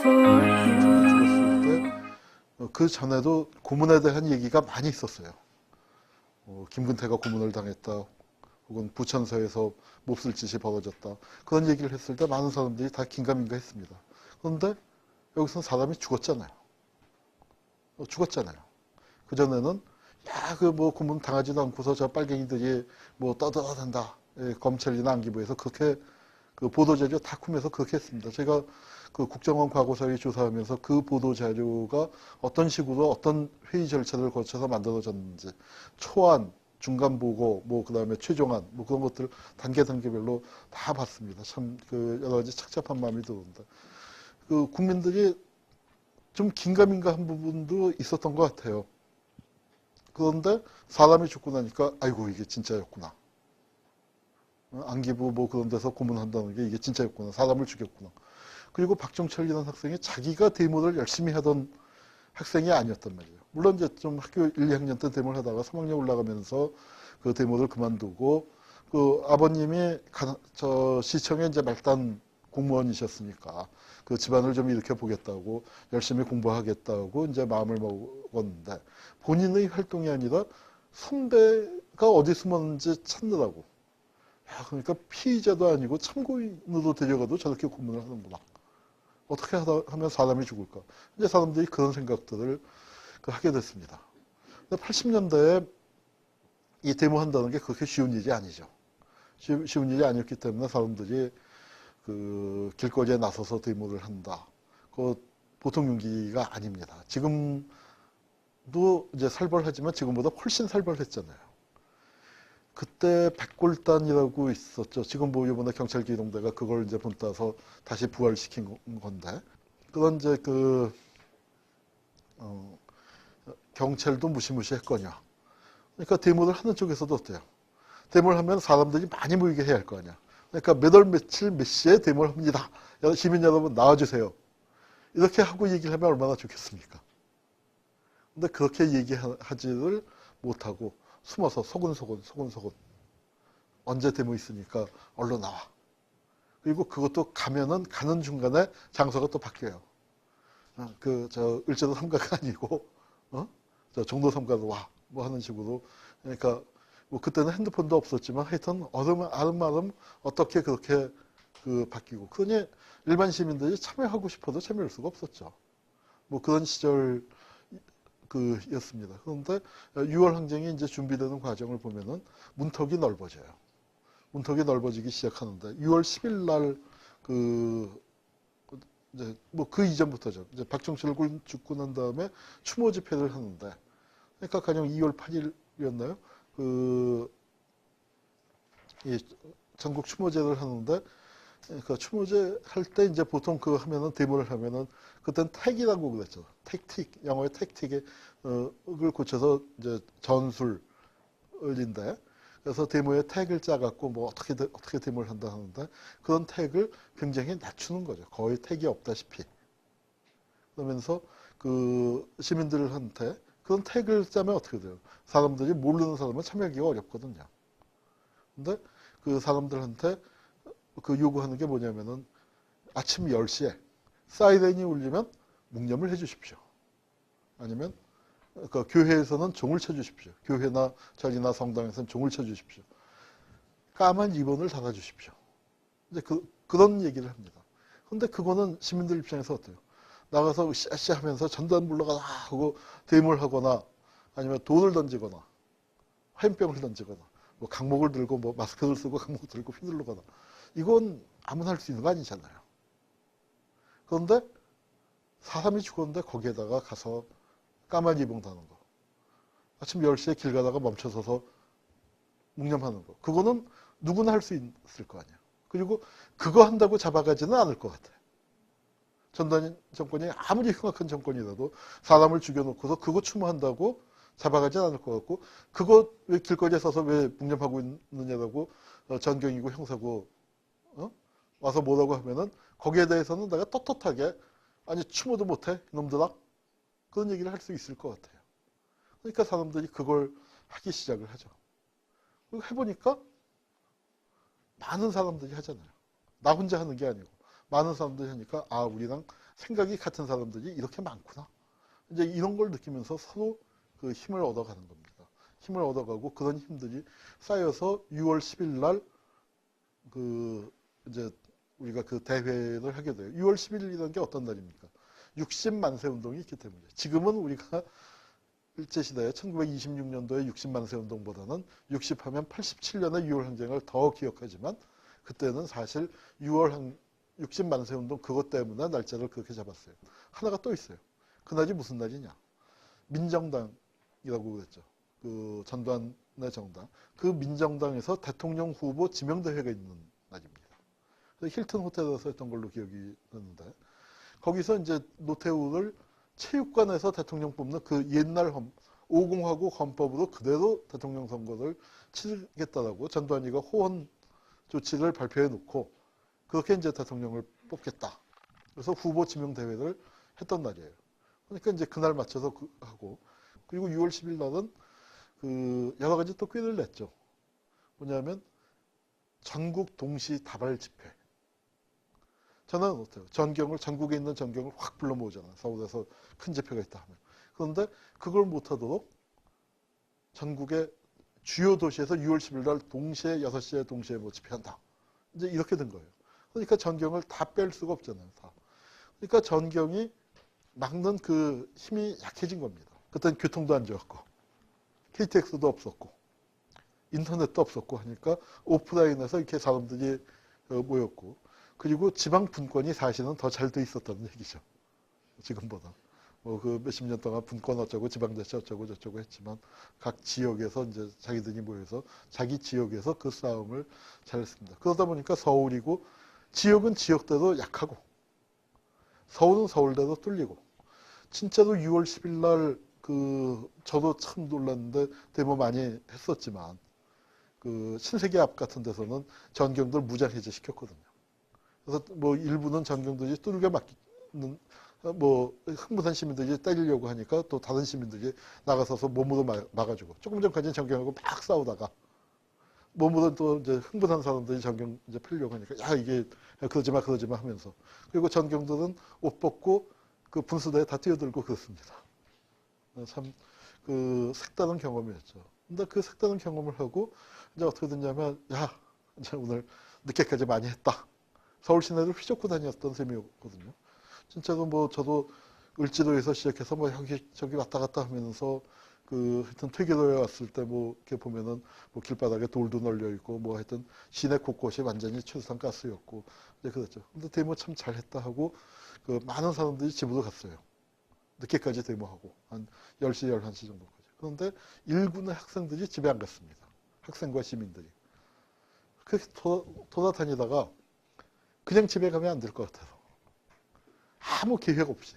죽었을 때 그 전에도 고문에 대한 얘기가 많이 있었어요. 김근태가 고문을 당했다. 혹은 부천서에서 몹쓸 짓이 벌어졌다. 그런 얘기를 했을 때 많은 사람들이 다 긴가민가 했습니다. 그런데 여기서는 사람이 죽었잖아요. 죽었잖아요. 그전에는 야, 그 뭐 고문 당하지도 않고서 저 빨갱이들이 뭐 떠들어댄다. 검찰이나 안기부에서 그렇게 그 보도자료 다 꾸며서 그렇게 했습니다. 제가 그 국정원 과거사위 조사하면서 그 보도자료가 어떤 식으로 어떤 회의 절차를 거쳐서 만들어졌는지 초안, 중간보고, 뭐, 그 다음에 최종안, 뭐 그런 것들 단계별로 다 봤습니다. 참, 그, 여러 가지 착잡한 마음이 들어온다. 그, 국민들이 좀 긴가민가한 부분도 있었던 것 같아요. 그런데 사람이 죽고 나니까, 아이고, 이게 진짜였구나. 안기부 뭐 그런 데서 고문한다는 게 이게 진짜였구나. 사람을 죽였구나. 그리고 박종철이라는 학생이 자기가 데모를 열심히 하던 학생이 아니었단 말이에요. 물론 이제 좀 학교 1, 2학년 때 데모를 하다가 3학년 올라가면서 그 데모를 그만두고 그 아버님이 저 시청에 이제 말단 공무원이셨으니까 그 집안을 좀 일으켜 보겠다고 열심히 공부하겠다고 이제 마음을 먹었는데 본인의 활동이 아니라 선배가 어디 숨었는지 찾느라고. 야, 그러니까 피의자도 아니고 참고인으로 데려가도 저렇게 고문을 하는구나. 어떻게 하면 사람이 죽을까? 이제 사람들이 그런 생각들을 하게 됐습니다. 80년대에 이 데모한다는 게 그렇게 쉬운 일이 아니죠. 쉬운 일이 아니었기 때문에 사람들이 그 길거리에 나서서 데모를 한다. 그 보통 용기가 아닙니다. 지금도 이제 살벌하지만 지금보다 훨씬 살벌했잖아요. 그때 백골단이라고 있었죠. 지금 뭐 이번에 경찰기동대가 그걸 이제 본따서 다시 부활시킨 건데. 그런 이제 경찰도 무시무시했거냐. 그러니까 데모를 하는 쪽에서도 어때요? 데모를 하면 사람들이 많이 모이게 해야 할 거 아니야. 그러니까 몇 월 며칠 몇 시에 데모를 합니다. 시민 여러분 나와주세요. 이렇게 하고 얘기를 하면 얼마나 좋겠습니까? 근데 그렇게 얘기하지를 못하고 숨어서 소곤소곤 언제 데모 있으니까 얼른 나와. 그리고 그것도 가면은 가는 중간에 장소가 또 바뀌어요. 저 을지로 삼가가 아니고 저 종로 삼가로 와. 뭐 하는 식으로. 그러니까 뭐 그때는 핸드폰도 없었지만 하여튼 아름아름 어떻게 그렇게 바뀌고. 그러니 일반 시민들이 참여하고 싶어도 참여할 수가 없었죠. 뭐 그런 시절 였습니다. 그런데 6월 항쟁이 이제 준비되는 과정을 보면은 문턱이 넓어져요. 문턱이 넓어지기 시작하는데 6월 10일 날 이제 뭐 그 이전부터죠. 이제 박정철 군 죽고 난 다음에 추모 집회를 하는데 그러니까 가령 2월 8일이었나요? 이 전국 추모제를 하는데 그러니까 추모제 할 때 이제 보통 하면은 데모를 하면은 그땐 택이라고 그랬죠. 택틱 영어의 택틱에 을 고쳐서 이제 전술인데 그래서 데모에 택을 짜갖고 뭐 어떻게 데모를 한다 하는데 그런 택을 굉장히 낮추는 거죠. 거의 택이 없다시피. 그러면서 시민들한테 그런 택을 짜면 어떻게 돼요? 사람들이 모르는 사람은 참여하기가 어렵거든요. 근데 그 사람들한테 요구하는 게 뭐냐면은 아침 10시에 사이렌이 울리면 묵념을 해 주십시오. 아니면 교회에서는 종을 쳐 주십시오. 교회나 절이나 성당에서는 종을 쳐 주십시오. 까만 리본을 달아 주십시오. 이제 그런 얘기를 합니다. 근데 그거는 시민들 입장에서 어때요? 나가서 으쌰으쌰 하면서 전단 물러가라 하고 데모를 하거나 아니면 돈을 던지거나 화염병을 던지거나 뭐 강목을 들고 뭐 마스크를 쓰고 강목 들고 휘둘르거나 이건 아무나 할 수 있는 거 아니잖아요. 그런데 사람이 죽었는데 거기에다가 가서 까만 리본 다는 거. 아침 10시에 길 가다가 멈춰서서 묵념하는 거. 그거는 누구나 할 수 있을 거 아니야. 그리고 그거 한다고 잡아가지는 않을 것 같아. 전두환 정권이 아무리 흉악한 정권이라도 사람을 죽여놓고서 그거 추모한다고 잡아가지 않을 것 같고 그거 왜 길거리에 서서 왜 묵념하고 있느냐라고 전경이고 형사고 와서 뭐라고 하면은 거기에 대해서는 내가 떳떳하게 아니 추모도 못해 이놈들아 그런 얘기를 할 수 있을 것 같아요. 그러니까 사람들이 그걸 하기 시작을 하죠. 그리고 해보니까 많은 사람들이 하잖아요. 나 혼자 하는 게 아니고 많은 사람들이 하니까 우리랑 생각이 같은 사람들이 이렇게 많구나. 이제 이런 걸 느끼면서 서로 그 힘을 얻어가는 겁니다. 힘을 얻어가고 그런 힘들이 쌓여서 6월 10일 날 그 이제 우리가 그 대회를 하게 돼요. 6월 10일이라는 게 어떤 날입니까? 60만세 운동이 있기 때문이죠. 지금은 우리가 일제시대에 1926년도에 60만세 운동보다는 60하면 87년의 6월 항쟁을 더 기억하지만 그때는 사실 60만세 운동 그것 때문에 날짜를 그렇게 잡았어요. 하나가 또 있어요. 그날이 무슨 날이냐? 민정당이라고 그랬죠. 그 전두환의 정당. 그 민정당에서 대통령 후보 지명대회가 있는 날입니다. 힐튼 호텔에서 했던 걸로 기억이 나는데 거기서 이제 노태우를 체육관에서 대통령 뽑는 그 옛날 5공화국 헌법으로 그대로 대통령 선거를 치르겠다라고 전두환이가 호언 조치를 발표해 놓고 그렇게 이제 대통령을 뽑겠다. 그래서 후보 지명 대회를 했던 날이에요. 그러니까 이제 그날 맞춰서 하고 그리고 6월 10일 날은 그 여러 가지 또 꾀를 냈죠. 뭐냐면 전국 동시 다발 집회. 저는 어때요? 전국에 있는 전경을 확 불러 모으잖아요. 서울에서 큰 집회가 있다 하면. 그런데 그걸 못하도록 전국의 주요 도시에서 6월 10일 날 동시에 6시에 동시에 뭐 집회한다. 이제 이렇게 된 거예요. 그러니까 전경을 다 뺄 수가 없잖아요. 다. 그러니까 전경이 막는 그 힘이 약해진 겁니다. 그때는 교통도 안 좋았고 KTX도 없었고 인터넷도 없었고 하니까 오프라인에서 이렇게 사람들이 모였고 그리고 지방 분권이 사실은 더 잘 돼 있었다는 얘기죠. 지금보다. 뭐 그 몇십 년 동안 분권 어쩌고 지방자치 어쩌고 저쩌고 했지만 각 지역에서 이제 자기들이 모여서 자기 지역에서 그 싸움을 잘했습니다. 그러다 보니까 서울이고 지역은 지역대로 약하고 서울은 서울대로 뚫리고 진짜로 6월 10일 날 그 저도 참 놀랐는데 데모 많이 했었지만 그 신세계 앞 같은 데서는 전경들 무장 해제시켰거든요. 그래서 뭐 일부는 전경들이 뚫게 막는 뭐 흥분한 시민들이 때리려고 하니까 또 다른 시민들이 나가서서 몸으로 막아주고 조금 전까지는 전경하고 막 싸우다가 몸으로 또 이제 흥분한 사람들이 전경 이제 풀려고 하니까 야 이게 그러지 마 하면서 그리고 전경들은 옷 벗고 그 분수대에 다 뛰어들고 그렇습니다. 참 그 색다른 경험이었죠. 근데 그 색다른 경험을 하고 이제 어떻게 됐냐면 야 이제 오늘 늦게까지 많이 했다. 서울 시내를 휘젓고 다녔던 셈이었거든요. 진짜로 뭐 저도 을지로에서 시작해서 뭐 여기 저기 왔다 갔다 하면서 그 하여튼 퇴계로에 왔을 때 뭐 이렇게 보면은 뭐 길바닥에 돌도 널려 있고 뭐 하여튼 시내 곳곳이 완전히 최루탄가스였고 이제 그랬죠. 근데 데모 참 잘했다 하고 그 많은 사람들이 집으로 갔어요. 늦게까지 데모하고 한 10시, 11시 정도까지. 그런데 일군의 학생들이 집에 안 갔습니다. 학생과 시민들이. 그렇게 돌아다니다가 그냥 집에 가면 안 될 것 같아서. 아무 계획 없이.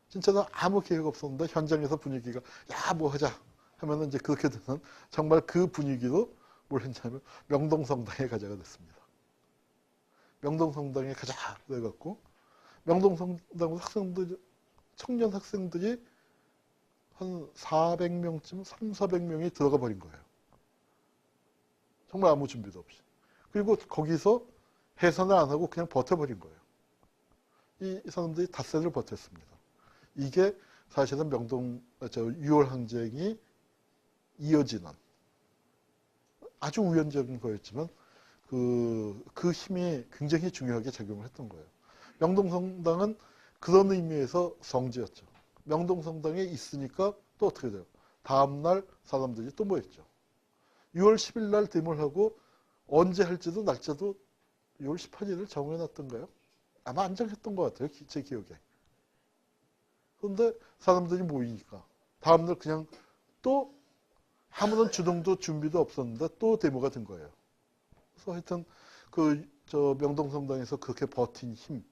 진짜로 아무 계획 없었는데 현장에서 분위기가 야 뭐 하자 하면은 이제 그렇게 되는 정말 그 분위기로 뭘 했냐면 명동성당에 가자가 됐습니다. 명동성당에 가자 그래갖고 명동성당 학생들 청년 학생들이 한 400명쯤 400명이 들어가 버린 거예요. 정말 아무 준비도 없이. 그리고 거기서 해산을 안 하고 그냥 버텨버린 거예요. 이 사람들이 닷새를 버텼습니다. 이게 사실은 6월 항쟁이 이어지는 아주 우연적인 거였지만 그 힘이 굉장히 중요하게 작용을 했던 거예요. 명동성당은 그런 의미에서 성지였죠. 명동성당에 있으니까 또 어떻게 돼요? 다음날 사람들이 또 모였죠. 6월 10일 날 데모를 하고 언제 할지도 날짜도 6월 18일을 정해놨던가요? 아마 안 정했던 것 같아요. 제 기억에. 그런데 사람들이 모이니까 다음날 그냥 또 아무런 주동도 준비도 없었는데 또 데모가 된 거예요. 그래서 하여튼 명동성당에서 그렇게 버틴 힘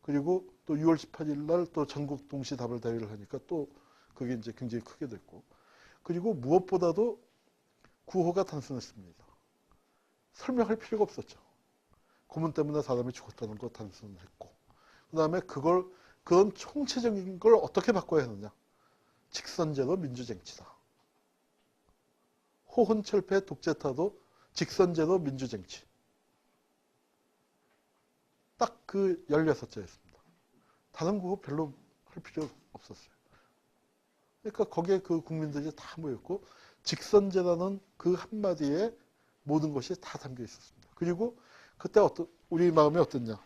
그리고 또 6월 18일 날 또 전국 동시 다발 대회를 하니까 또 그게 이제 굉장히 크게 됐고 그리고 무엇보다도 구호가 단순했습니다. 설명할 필요가 없었죠. 고문 때문에 사람이 죽었다는 거 단순했고 그 다음에 그런 총체적인 걸 어떻게 바꿔야 하느냐. 직선제도 민주쟁취다. 호혼철폐 독재타도 직선제도 민주쟁취. 딱 그 16자였습니다. 다른 그거 별로 할 필요 없었어요. 그러니까 거기에 그 국민들이 다 모였고 직선제라는 그 한마디에 모든 것이 다 담겨 있었습니다. 그리고 그때 우리 마음이 어땠냐?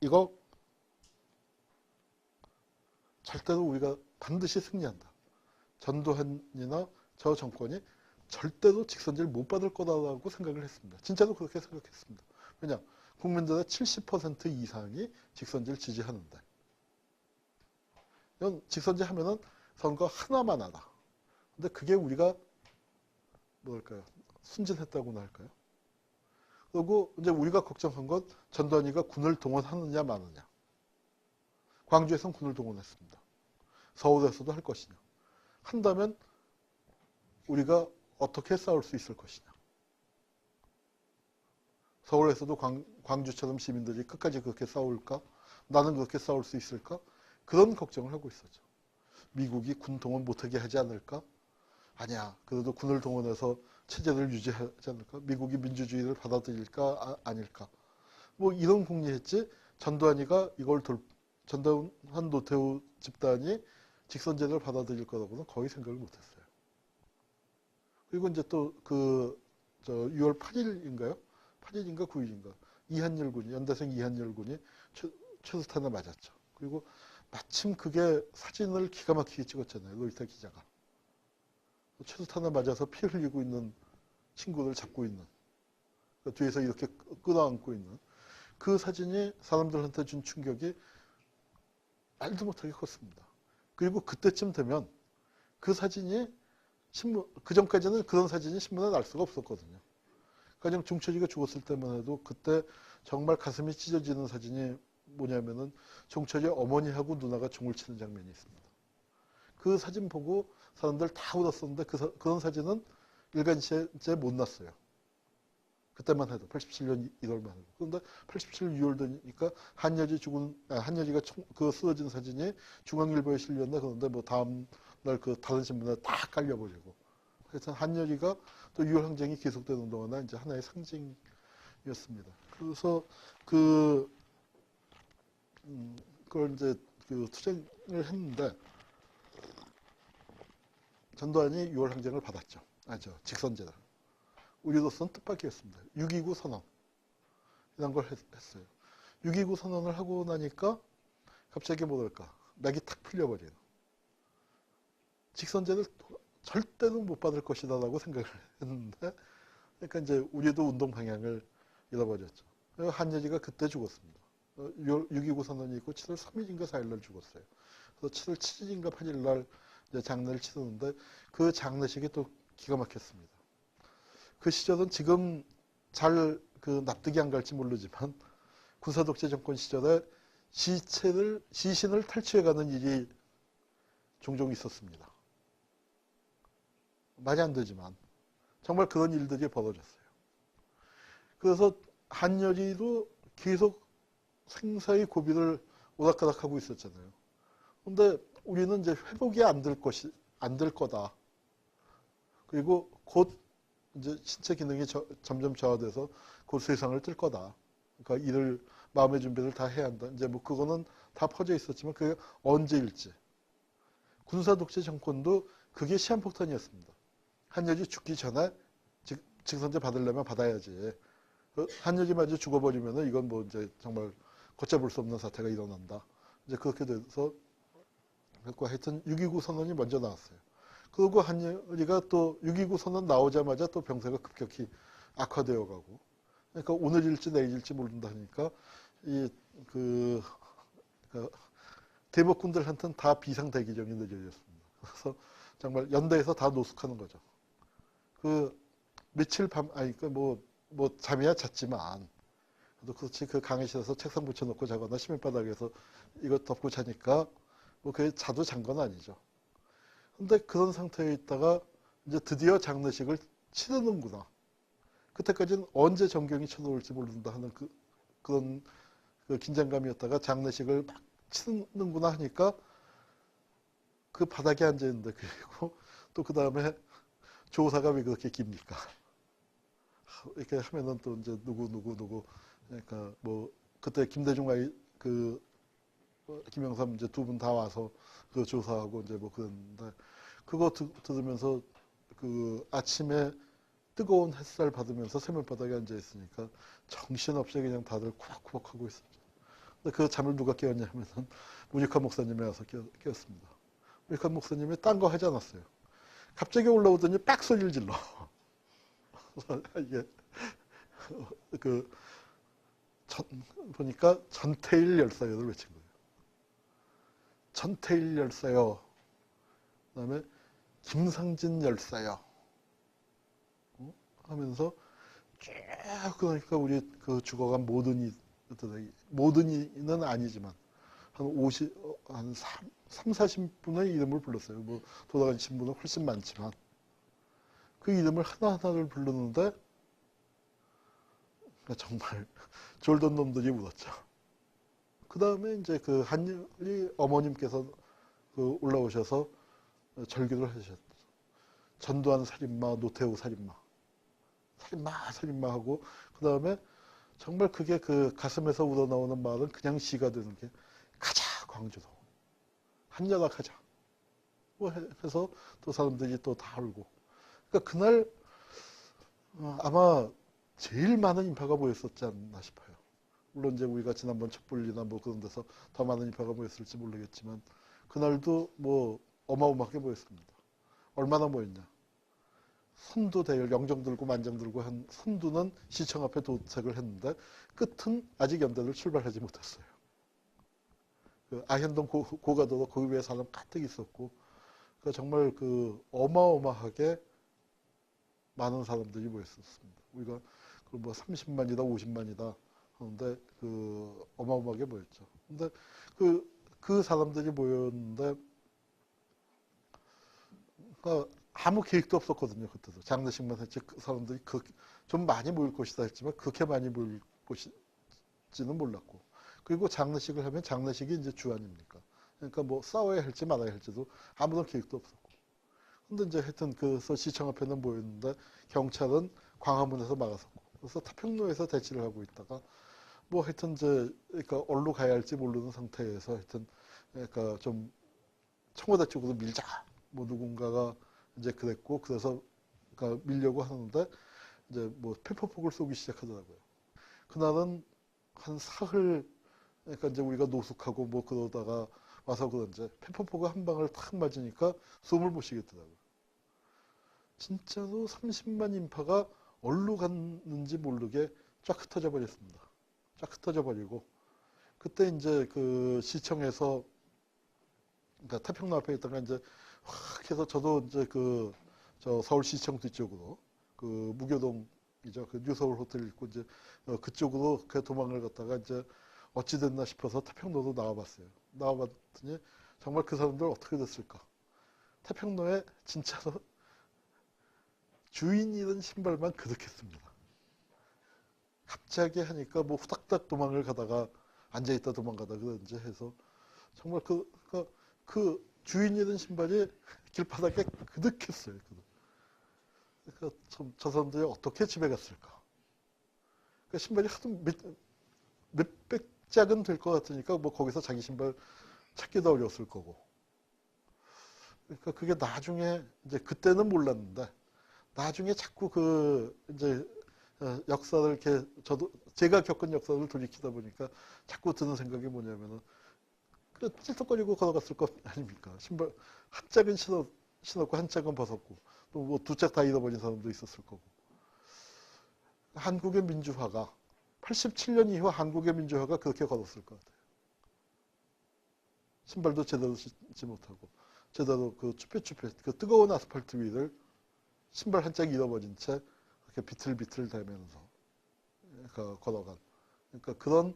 이거 절대로 우리가 반드시 승리한다. 전두환이나 저 정권이 절대로 직선제를 못 받을 거다라고 생각을 했습니다. 진짜로 그렇게 생각했습니다. 왜냐? 국민들의 70% 이상이 직선제를 지지하는데 이건 직선제 하면은 선거 하나만 하다. 근데 그게 우리가 뭐랄까요? 순진했다고나 할까요? 그리고 이제 우리가 걱정한 건 전두환이가 군을 동원하느냐 마느냐. 광주에서는 군을 동원했습니다. 서울에서도 할 것이냐. 한다면 우리가 어떻게 싸울 수 있을 것이냐. 서울에서도 광주처럼 시민들이 끝까지 그렇게 싸울까? 나는 그렇게 싸울 수 있을까? 그런 걱정을 하고 있었죠. 미국이 군 동원 못하게 하지 않을까? 아니야. 그래도 군을 동원해서 체제를 유지하지 않을까? 미국이 민주주의를 받아들일까? 아닐까? 뭐 이런 궁리했지. 전두환이가 전두환 노태우 집단이 직선제를 받아들일 거라고는 거의 생각을 못했어요. 그리고 이제 또 6월 8일인가요? 8일인가 9일인가 연대생 이한열 군이 최루탄을 맞았죠. 그리고 마침 그게 사진을 기가 막히게 찍었잖아요. 로이터 기자가. 최루탄을 맞아서 피 흘리고 있는 친구를 잡고 있는, 그러니까 뒤에서 이렇게 끌어안고 있는 그 사진이 사람들한테 준 충격이 말도 못하게 컸습니다. 그리고 그때쯤 되면 그 사진이 그 전까지는 그런 사진이 신문에 날 수가 없었거든요. 가령 종철이가 죽었을 때만 해도 그때 정말 가슴이 찢어지는 사진이 뭐냐면은 종철이 어머니하고 누나가 종을 치는 장면이 있습니다. 그 사진 보고 사람들 다 울었었는데 그런 사진은 일간지에 못 났어요. 그때만 해도 87년 1월만 해도. 그런데 87년 6월 되니까 한여지가 쓰러진 사진이 중앙일보에 실렸나 그런데 뭐 다음 날 그 다른 신문에 다 깔려버리고. 하여튼 한여지가 또 6월 항쟁이 계속되는 동안에 이제 하나의 상징이었습니다. 그래서 그걸 이제 투쟁을 했는데 전두환이 6월 항쟁을 받았죠. 직선제다. 우리로서는 뜻밖이었습니다. 6.29 선언 이런 걸 했어요. 6.29 선언을 하고 나니까 갑자기 뭐랄까 맥이 탁 풀려버려요. 직선제를 절대로 못 받을 것이다 라고 생각을 했는데 그러니까 이제 우리도 운동 방향을 잃어버렸죠. 한여지가 그때 죽었습니다. 6.29 선언이 있고 7월 3일인가 4일날 죽었어요. 그래서 7월 7일인가 8일날 장례를 치르는데 그 장례식이 또 기가 막혔습니다. 그 시절은 지금 잘 납득이 안 갈지 모르지만 군사독재 정권 시절에 시신을 탈취해가는 일이 종종 있었습니다. 말이 안 되지만 정말 그런 일들이 벌어졌어요. 그래서 한여리도 계속 생사의 고비를 오락가락하고 있었잖아요. 그런데 우리는 이제 회복이 안 될 거다. 그리고 곧 이제 신체 기능이 점점 저하돼서 곧 세상을 뜰 거다. 그러니까 마음의 준비를 다 해야 한다. 이제 뭐 그거는 다 퍼져 있었지만 그게 언제일지. 군사 독재 정권도 그게 시한폭탄이었습니다. 한여지 죽기 전에 직선제 받으려면 받아야지. 한여지마저 죽어버리면은 이건 뭐 이제 정말 걷잡을 수 없는 사태가 일어난다. 이제 그렇게 돼서 하여튼 6.29 선언이 먼저 나왔어요. 그리고 한여리가 또 6.29 선언 나오자마자 또 병세가 급격히 악화되어 가고, 그러니까 오늘일지 내일일지 모른다 하니까 대목군들한테는 다 비상대기령이 내려졌습니다. 그래서 정말 연대에서 다 노숙하는 거죠. 며칠 잠이야 잤지만, 그래도 그렇지 그 강의실에서 책상 붙여놓고 자거나 시민바닥에서 이거 덮고 자니까 뭐 그게 자도 잔 건 아니죠. 근데 그런 상태에 있다가 이제 드디어 장례식을 치르는구나. 그때까지는 언제 정경이 쳐들어올지 모른다 하는 그런 긴장감이었다가 장례식을 막 치르는구나 하니까 그 바닥에 앉아있는데, 그리고 또 그 다음에 조사가 왜 그렇게 깁니까? 이렇게 하면은 또 이제 누구 그러니까 뭐 그때 김대중 김영삼 이제 두 분 다 와서 그 조사하고 이제 뭐 그랬는데 그거 들으면서 그 아침에 뜨거운 햇살 받으면서 세면바닥에 앉아 있으니까 정신없이 그냥 다들 쿠박쿠박 하고 있었죠. 근데 그 잠을 누가 깨웠냐면은 문익환 목사님이 와서 깨웠습니다. 문익환 목사님이 딴 거 하지 않았어요. 갑자기 올라오더니 빡 소리를 질러. 이게 보니까 전태일 열사여를 외친 거예요. 전태일 열사여. 그다음에 김상진 열사여. 하면서 쭉 그러니까 우리 그 죽어간 모든 이는 아니지만 한 3, 40분의 이름을 불렀어요. 뭐 돌아가신 분은 훨씬 많지만 그 이름을 하나하나를 부르는데 정말 졸던 놈들이 울었죠. 그 다음에 이제 그 한율이 어머님께서 그 올라오셔서 절기를 하셨죠. 전두환 살인마, 노태우 살인마 하고 그 다음에 정말 그게 그 가슴에서 우러나오는 말은 그냥 시가 되는 게 가자 광주로 한연합 하자 뭐 해서 또 사람들이 또 다 울고 그러니까 그날 아마 제일 많은 인파가 모였었지 않나 싶어요. 물론 이제 우리가 지난번 촛불이나 뭐 그런 데서 더 많은 인파가 모였을지 모르겠지만 그날도 뭐 어마어마하게 모였습니다. 얼마나 모였냐. 선두 대열 영정 들고 만정 들고 한 선두는 시청 앞에 도착을 했는데 끝은 아직 연대를 출발하지 못했어요. 그 아현동 고가도로 거기 위에 사람 가득 있었고 그러니까 정말 그 어마어마하게 많은 사람들이 모였었습니다. 우리가 뭐 30만이다 50만이다 하는데 그 어마어마하게 모였죠. 근데 그 사람들이 모였는데 그러니까 아무 계획도 없었거든요. 그때도 장례식만 했지 그 사람들이 좀 많이 모일 것이다 했지만 그렇게 많이 모일 것인지는 몰랐고 그리고 장례식을 하면 장례식이 이제 주 아닙니까? 그러니까 뭐 싸워야 할지 말아야 할지도 아무런 계획도 없었고 근데 이제 하여튼 그래서 시청 앞에는 모였는데 경찰은 광화문에서 막았었고 그래서 태평로에서 대치를 하고 있다가 뭐 하여튼 이제 그러니까 어디로 가야 할지 모르는 상태에서 하여튼 그러니까 좀 청와대 쪽으로 밀자 뭐 누군가가 이제 그랬고 그래서 그러니까 밀려고 하는데 이제 뭐 페퍼폭을 쏘기 시작하더라고요. 그날은 한 사흘 그러니까 이제 우리가 노숙하고 뭐 그러다가 와서 그런지 페퍼폭을 한 방을 탁 맞으니까 숨을 못 쉬겠더라고요. 진짜로 30만 인파가 어디로 갔는지 모르게 쫙 흩어져 버렸습니다. 쫙 흩어져 버리고 그때 이제 그 시청에서 그러니까 태평로 앞에 있다가 이제 확 해서 저도 이제 저 서울시청 뒤쪽으로 그 무교동이죠. 그 뉴서울 호텔 있고 이제 그쪽으로 그 도망을 갔다가 이제 어찌 됐나 싶어서 태평로로 나와봤어요. 나와봤더니 정말 그 사람들 어떻게 됐을까? 태평로에 진짜로 주인 잃은 신발만 그득했습니다. 갑자기 하니까 뭐 후닥닥 도망을 가다가 앉아있다 도망가다 그런지 해서 정말 그 주인 잃은 신발이 길바닥에 그득했어요. 그러니까 참 저 사람들이 어떻게 집에 갔을까? 그 신발이 하도 몇백 짝은 될 것 같으니까 뭐 거기서 자기 신발 찾기도 어려웠을 거고. 그러니까 그게 나중에 이제 그때는 몰랐는데 나중에 자꾸 이제 역사를 이렇게 제가 겪은 역사를 돌이키다 보니까 자꾸 드는 생각이 뭐냐면은 찔떡거리고 걸어갔을 것 아닙니까? 신발 한 짝은 신었고 한 짝은 벗었고 또 뭐 두 짝 다 잃어버린 사람도 있었을 거고. 한국의 민주화가 87년 이후 한국의 민주화가 그렇게 걸었을 것 같아요. 신발도 제대로 신지 못하고 제대로 그 쭈뼛쭈뼛 그 뜨거운 아스팔트 위를 신발 한 짝 잃어버린 채 이렇게 비틀비틀 대면서 걸어간. 그러니까 그런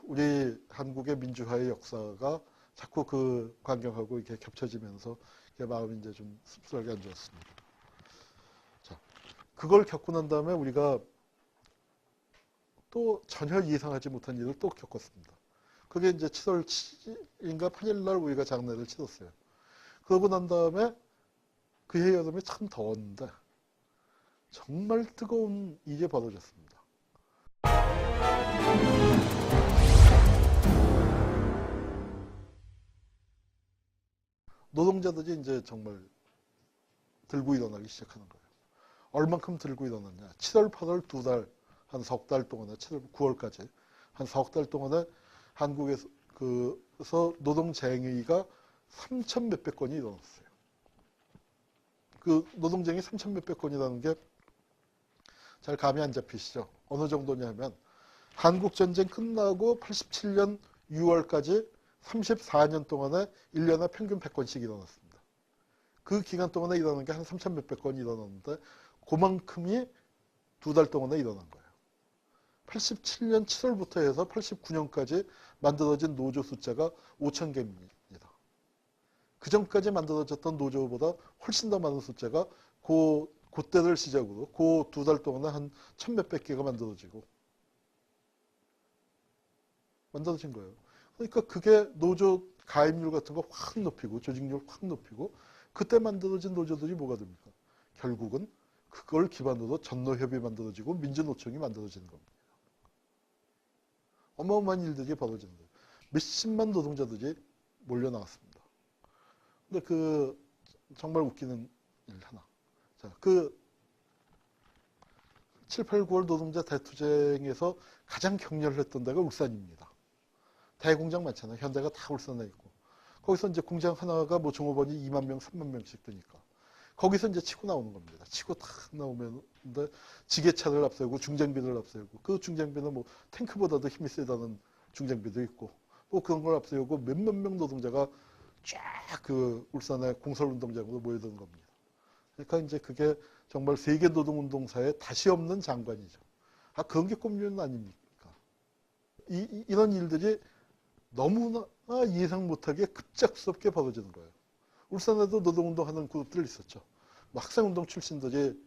우리 한국의 민주화의 역사가 자꾸 그 광경하고 이렇게 겹쳐지면서 마음이 이제 좀 씁쓸하게 안 좋았습니다. 자, 그걸 겪고 난 다음에 우리가 또 전혀 예상하지 못한 일을 또 겪었습니다. 그게 이제 7월 7일인가 8일 날 우리가 장례를 치렀어요. 그러고 난 다음에 그해 여름에 참 더웠는데 정말 뜨거운 일이 벌어졌습니다. 노동자들이 이제 정말 들고 일어나기 시작하는 거예요. 얼만큼 들고 일어났냐. 7월, 8월 2달, 한 석 달 동안에, 7월, 9월까지 한 석 달 동안에 한국에서 노동쟁의가 3천 몇백 건이 일어났어요. 그 노동쟁의 3천 몇백 건이라는 게 잘 감이 안 잡히시죠? 어느 정도냐면 한국전쟁 끝나고 87년 6월까지 34년 동안에 1년에 평균 100건씩 일어났습니다. 그 기간 동안에 일어난 게 한 3천 몇백 건이 일어났는데 그만큼이 2달 동안에 일어난 거예요. 87년 7월부터 해서 89년까지 만들어진 노조 숫자가 5천 개입니다. 그 전까지 만들어졌던 노조보다 훨씬 더 많은 숫자가 그때를 시작으로 그 2달 동안에 한 천 몇백 개가 만들어진 거예요. 그러니까 그게 노조 가입률 같은 거 확 높이고 조직률 확 높이고 그때 만들어진 노조들이 뭐가 됩니까? 결국은 그걸 기반으로 전노협이 만들어지고 민주노총이 만들어지는 겁니다. 어마어마한 일들이 벌어지는 거예요. 몇십만 노동자들이 몰려 나왔습니다. 근데 정말 웃기는 일 하나. 자, 7, 8, 9월 노동자 대투쟁에서 가장 격렬을 했던 데가 울산입니다. 대공장 많잖아요. 현대가 다 울산에 있고. 거기서 이제 공장 하나가 뭐 종업원이 2만 명, 3만 명씩 되니까. 거기서 이제 치고 나오는 겁니다. 치고 탁 나오면, 근데 지게차를 앞세우고 중장비를 앞세우고, 그 중장비는 뭐 탱크보다도 힘이 세다는 중장비도 있고, 뭐 그런 걸 앞세우고 몇몇 명 노동자가 쫙 울산의 공설운동장으로 모여드는 겁니다. 그러니까 이제 그게 정말 세계 노동운동사에 다시 없는 장관이죠. 그런 게 꿈은 아닙니까? 이런 일들이 너무나 예상 못하게 급작스럽게 벌어지는 거예요. 울산에도 노동운동하는 그룹들 있었죠. 뭐 학생운동 출신들이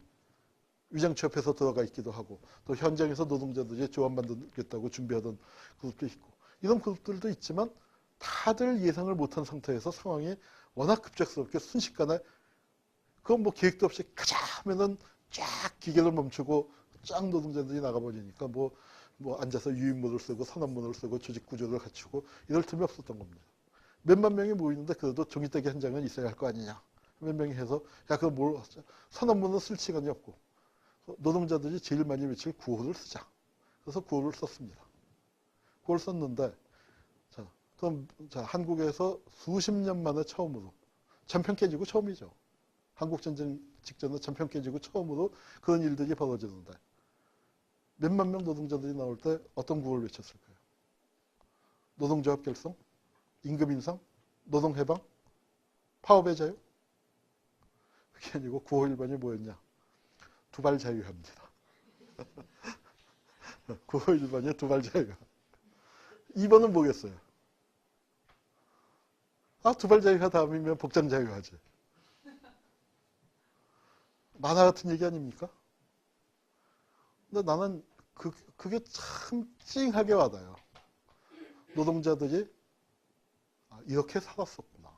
위장취업해서 들어가 있기도 하고 또 현장에서 노동자들이 조합 만들겠다고 준비하던 그룹도 있고 이런 그룹들도 있지만 다들 예상을 못한 상태에서 상황이 워낙 급작스럽게 순식간에 그건 뭐 계획도 없이 가자 하면은 쫙 기계를 멈추고 쫙 노동자들이 나가버리니까 뭐 앉아서 유인문을 쓰고 선언문을 쓰고 조직 구조를 갖추고 이럴 틈이 없었던 겁니다. 몇만 명이 모이는데 그래도 종이떼기 한 장은 있어야 할 거 아니냐. 몇 명이 해서 그럼 뭘 하자. 선언문은 쓸 시간이 없고 노동자들이 제일 많이 외칠 구호를 쓰자. 그래서 구호를 썼습니다. 구호를 썼는데 한국에서 수십 년 만에 처음으로 전평 깨지고 처음이죠. 한국전쟁 직전에 전평 깨지고 처음으로 그런 일들이 벌어지는데 몇만 명 노동자들이 나올 때 어떤 구호를 외쳤을까요? 노동조합 결성? 임금 인상? 노동해방? 파업의 자유? 그게 아니고 구호 1번이 뭐였냐? 두발 자유합니다. 구호 1번이 두발 자유화. 2번은 뭐겠어요? 두발 자유화 다음이면 복장 자유화지. 만화 같은 얘기 아닙니까? 근데 나는 그게 참 찡하게 와닿아요. 노동자들이 이렇게 살았었구나.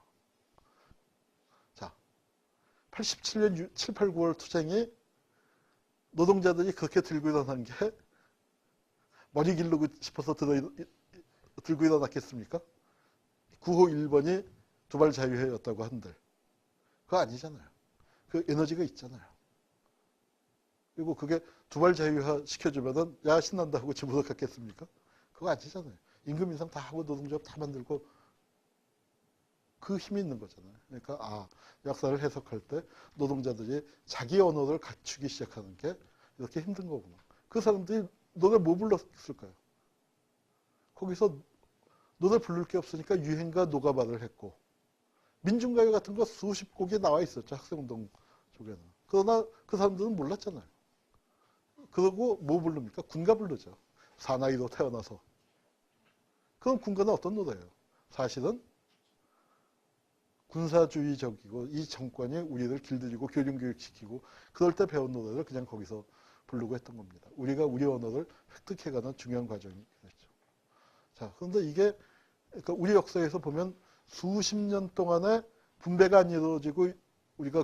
자, 87년 7, 8, 9월 투쟁이 노동자들이 그렇게 들고 일어난 게 머리 기르고 싶어서 들고 일어났겠습니까? 9호 1번이 두발 자유회였다고 한들 그거 아니잖아요. 그 에너지가 있잖아요. 그리고 그게 두발 자유화 시켜주면은 야 신난다 하고 집으로 갔겠습니까? 그거 아니잖아요. 임금 인상 다 하고 노동조합 다 만들고 그 힘이 있는 거잖아요. 그러니까 역사를 해석할 때 노동자들이 자기 언어를 갖추기 시작하는 게 이렇게 힘든 거구나. 그 사람들이 노래 뭐 불렀을까요? 거기서 노래 부를 게 없으니까 유행가 노가바를 했고 민중가요 같은 거 수십 곡이 나와 있었죠. 학생운동 쪽에는. 그러나 그 사람들은 몰랐잖아요. 그러고 뭐 부릅니까? 군가 부르죠. 사나이로 태어나서. 그럼 군가는 어떤 노래예요? 사실은 군사주의적이고 이 정권이 우리를 길들이고 교육시키고 그럴 때 배운 노래를 그냥 거기서 부르고 했던 겁니다. 우리가 우리 언어를 획득해가는 중요한 과정이 됐죠. 자, 그런데 이게 그러니까 우리 역사에서 보면 수십 년 동안에 분배가 안 이루어지고 우리가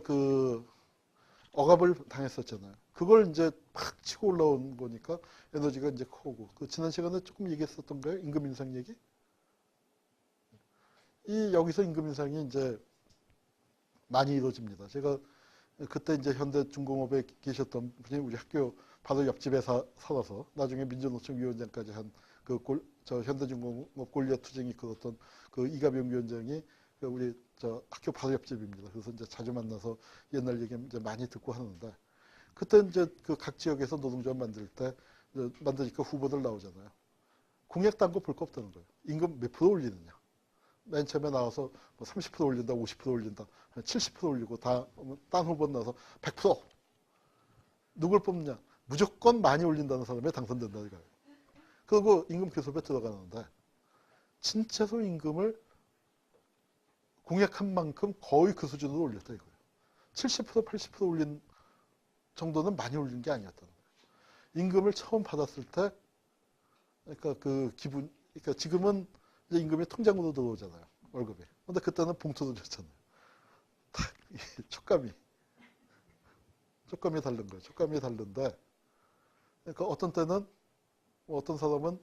억압을 당했었잖아요. 그걸 이제 팍 치고 올라온 거니까 에너지가 이제 크고 지난 시간에 조금 얘기했었던가요? 임금 인상 얘기? 여기서 임금 인상이 이제 많이 이루어집니다. 제가 그때 이제 현대중공업에 계셨던 분이 우리 학교 바로 옆집에 살아서 나중에 민주노총 위원장까지 한 저 현대중공업 골리앗 투쟁이 이끌었던 그 이가병 위원장이 우리 저 학교 바로 옆집입니다. 그래서 이제 자주 만나서 옛날 얘기 이제 많이 듣고 하는데 그때 이제 그 각 지역에서 노동조합 만들 때 만드니까 후보들 나오잖아요. 공약 딴 거 볼 거 없다는 거예요. 임금 몇 프로 올리느냐. 맨 처음에 나와서 뭐 30% 올린다, 50% 올린다, 70% 올리고 딴 후보 나와서 100%. 누굴 뽑느냐. 무조건 많이 올린다는 사람이 당선된다 이거예요. 그리고 임금 교섭에 들어가는데 진짜로 임금을 공약한 만큼 거의 그 수준으로 올렸다 이거예요. 70% 80% 올린 정도는 많이 올린 게 아니었다는 거예요. 임금을 처음 받았을 때 그러니까 그러니까 지금은 이제 임금이 통장으로 들어오잖아요. 월급이. 근데 그때는 봉투로 줬잖아요. 딱 촉감이 다른 거예요. 촉감이 다른데 그러니까 어떤 때는 어떤 사람은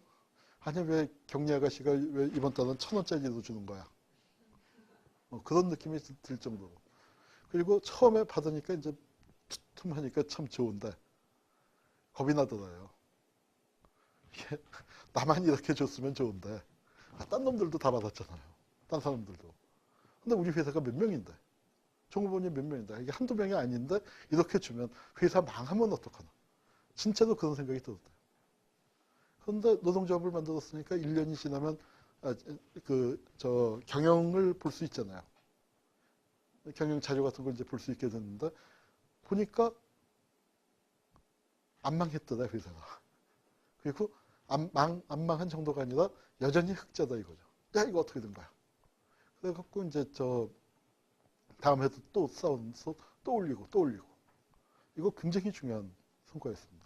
아니 왜 경리 아가씨가 왜 이번 달은 1,000원짜리로 주는 거야. 그런 느낌이 들 정도로. 그리고 처음에 받으니까 이제 툭툭하니까 참 좋은데 겁이 나더라요. 이게 나만 이렇게 줬으면 좋은데 딴 놈들도 다 받았잖아요. 딴 사람들도. 근데 우리 회사가 몇 명인데 종업원이 몇 명인데 이게 한두 명이 아닌데 이렇게 주면 회사 망하면 어떡하나. 진짜로 그런 생각이 들었대요. 그런데 노동조합을 만들었으니까 1년이 지나면 경영을 볼 수 있잖아요. 경영 자료 같은 걸 이제 볼 수 있게 됐는데 보니까 안 망했더라 회사가. 그리고 안 망한 정도가 아니라 여전히 흑자다 이거죠. 야 이거 어떻게 된 거야. 그래갖고 이제 다음 해도 또 싸우면서 또 올리고 이거 굉장히 중요한 성과였습니다.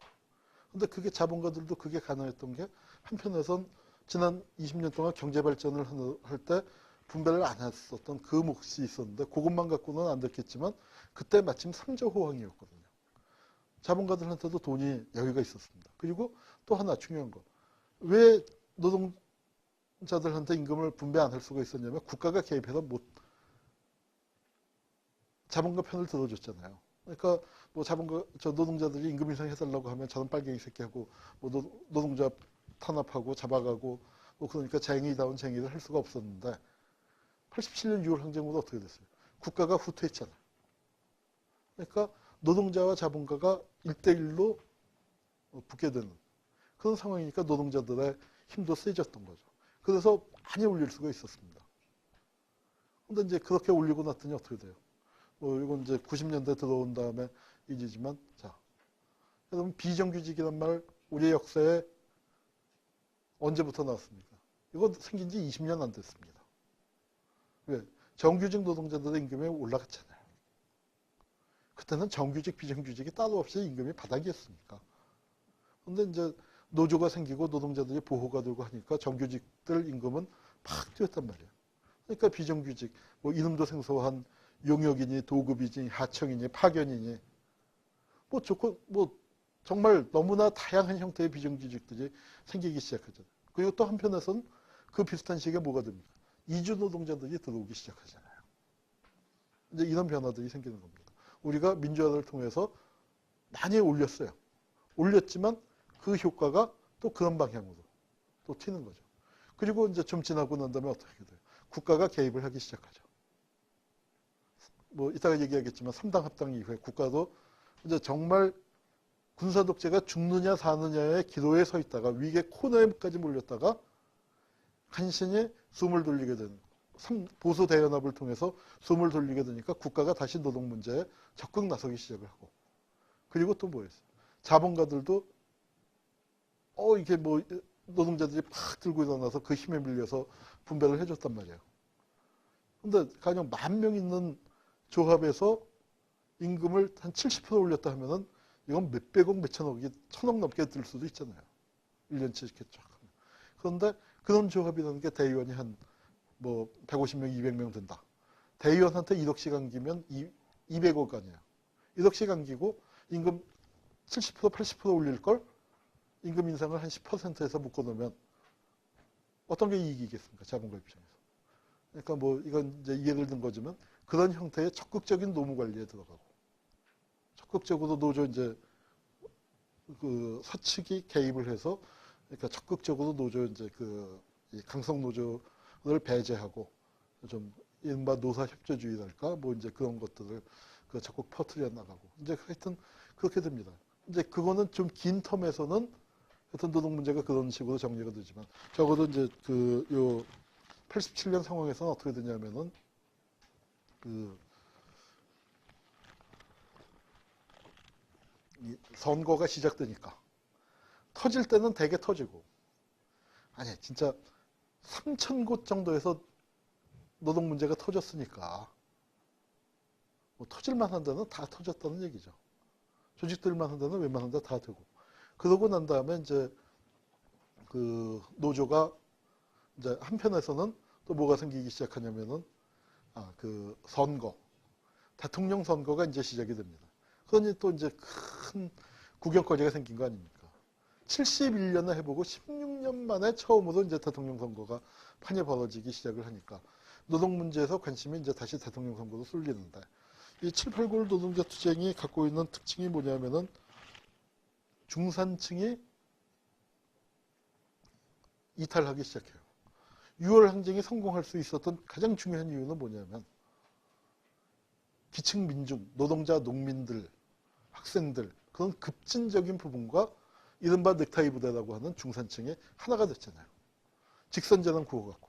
근데 그게 자본가들도 그게 가능했던 게 한편에선 지난 20년 동안 경제 발전을 할 때 분배를 안 했었던 그 몫이 있었는데 그것만 갖고는 안 됐겠지만 그때 마침 상저 호황이었거든요. 자본가들한테도 돈이 여유가 있었습니다. 그리고 또 하나 중요한 거. 왜 노동자들한테 임금을 분배 안 할 수가 있었냐면 국가가 개입해서 자본가 편을 들어줬잖아요. 그러니까 뭐 노동자들이 임금 인상 해달라고 하면 저는 빨갱이 새끼하고 뭐 노동자 탄압하고 잡아가고 뭐 그러니까 쟁의다운 쟁의를 할 수가 없었는데 87년 6월 항쟁으로 어떻게 됐어요? 국가가 후퇴했잖아요. 그러니까 노동자와 자본가가 1대1로 붙게 되는 그런 상황이니까 노동자들의 힘도 세졌던 거죠. 그래서 많이 올릴 수가 있었습니다. 근데 이제 그렇게 올리고 났더니 어떻게 돼요? 이건 이제 90년대 들어온 다음에 일이지만, 자, 여러분 비정규직이란 말 우리의 역사에 언제부터 나왔습니까? 이거 생긴 지 20년 안 됐습니다. 왜? 정규직 노동자들의 임금이 올라갔잖아요. 그때는 정규직, 비정규직이 따로 없이 임금이 바닥이었으니까. 근데 이제 노조가 생기고 노동자들이 보호가 되고 하니까 정규직들 임금은 팍 뛰었단 말이에요. 그러니까 비정규직, 뭐 이름도 생소한 용역이니 도급이니 하청이니 파견이니 정말 너무나 다양한 형태의 비정규직들이 생기기 시작하잖아요. 그리고 또 한편에서는 그 비슷한 시기에 뭐가 됩니까? 이주 노동자들이 들어오기 시작하잖아요. 이제 이런 변화들이 생기는 겁니다. 우리가 민주화를 통해서 많이 올렸어요. 올렸지만 그 효과가 또 그런 방향으로 또 튀는 거죠. 그리고 이제 좀 지나고 난 다음에 어떻게 돼요? 국가가 개입을 하기 시작하죠. 뭐 이따가 얘기하겠지만 3당 합당 이후에 국가도 이제 정말 군사 독재가 죽느냐 사느냐의 기로에 서 있다가 위기의 코너에까지 몰렸다가 간신히 숨을 돌리게 되는 보수 대연합을 통해서 숨을 돌리게 되니까 국가가 다시 노동 문제에 적극 나서기 시작을 하고 그리고 또 뭐였어요? 자본가들도 이게 뭐 노동자들이 팍 들고 일어나서 그 힘에 밀려서 분배를 해줬단 말이에요. 근데 가령 10,000명 있는 조합에서 임금을 한 70% 올렸다 하면은 이건 몇백억, 몇천억이 1,000억 넘게 들 수도 있잖아요. 1년치 이렇게 쫙 하면. 그런데 그런 조합이라는 게 대의원이 한 뭐 150명, 200명 된다. 대의원한테 1억씩 안기면 200억 아니에요. 1억씩 안기고 임금 70%, 80% 올릴 걸 임금 인상을 한 10%에서 묶어놓으면 어떤 게 이익이겠습니까? 자본가 입장에서. 그러니까 뭐 이건 이제 예를 든 거지만 그런 형태의 적극적인 노무 관리에 들어가고, 적극적으로 노조 이제 그 사측이 개입을 해서, 그러니까 적극적으로 노조 이제 이 강성 노조를 배제하고 좀 이른바 노사 협조주의랄까 뭐 이제 그런 것들을 적극 퍼뜨려 나가고, 이제 하여튼 그렇게 됩니다. 이제 그거는 좀 긴 텀에서는 하여튼 노동 문제가 그런 식으로 정리가 되지만, 적어도 이제 요 87년 상황에서는 어떻게 되냐면은 이 선거가 시작되니까 터질 때는 대개 터지고, 아니 진짜 3,000곳 정도에서 노동 문제가 터졌으니까 뭐 터질만 한 데는 다 터졌다는 얘기죠. 조직들만 한 데는 웬만한 데 다 되고, 그러고 난 다음에 이제 노조가 이제 한편에서는 또 뭐가 생기기 시작하냐면은 선거, 대통령 선거가 이제 시작이 됩니다. 그러니 또 이제 큰 구경거리가 생긴 거 아닙니까? 71년에 해보고 16년 만에 처음으로 이제 대통령 선거가 판이 벌어지기 시작을 하니까 노동 문제에서 관심이 이제 다시 대통령 선거로 쏠리는데, 이 7, 8, 9월 노동자 투쟁이 갖고 있는 특징이 뭐냐면은 중산층이 이탈하기 시작해요. 6월 항쟁이 성공할 수 있었던 가장 중요한 이유는 뭐냐면 기층 민중, 노동자, 농민들, 학생들, 그런 급진적인 부분과 이른바 넥타이 부대라고 하는 중산층이 하나가 됐잖아요. 직선재단 구호갖고.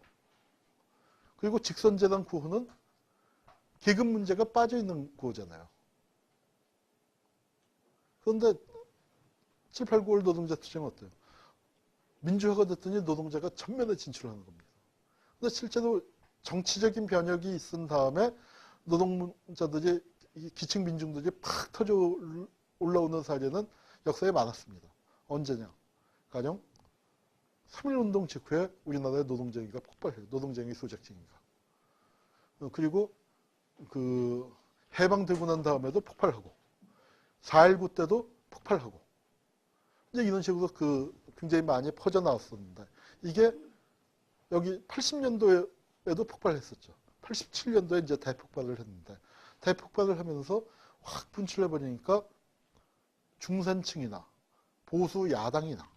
그리고 직선재단 구호는 계급 문제가 빠져있는 구호잖아요. 그런데 7, 8, 9월 노동자 투쟁은 어때요? 민주화가 됐더니 노동자가 전면에 진출하는 겁니다. 근데 실제로 정치적인 변혁이 있은 다음에 노동자들이, 기층 민중들이 팍 터져 올라오는 사례는 역사에 많았습니다. 언제냐? 가령 3.1운동 직후에 우리나라의 노동쟁이가 폭발해요. 노동쟁이 소작쟁이가. 그리고 해방되고 난 다음에도 폭발하고, 4.19 때도 폭발하고, 이제 이런 식으로 굉장히 많이 퍼져나왔었는데, 이게 여기 80년도에도 폭발했었죠. 87년도에 이제 대폭발을 했는데, 대폭발을 하면서 확 분출해버리니까 중산층이나 보수 야당이나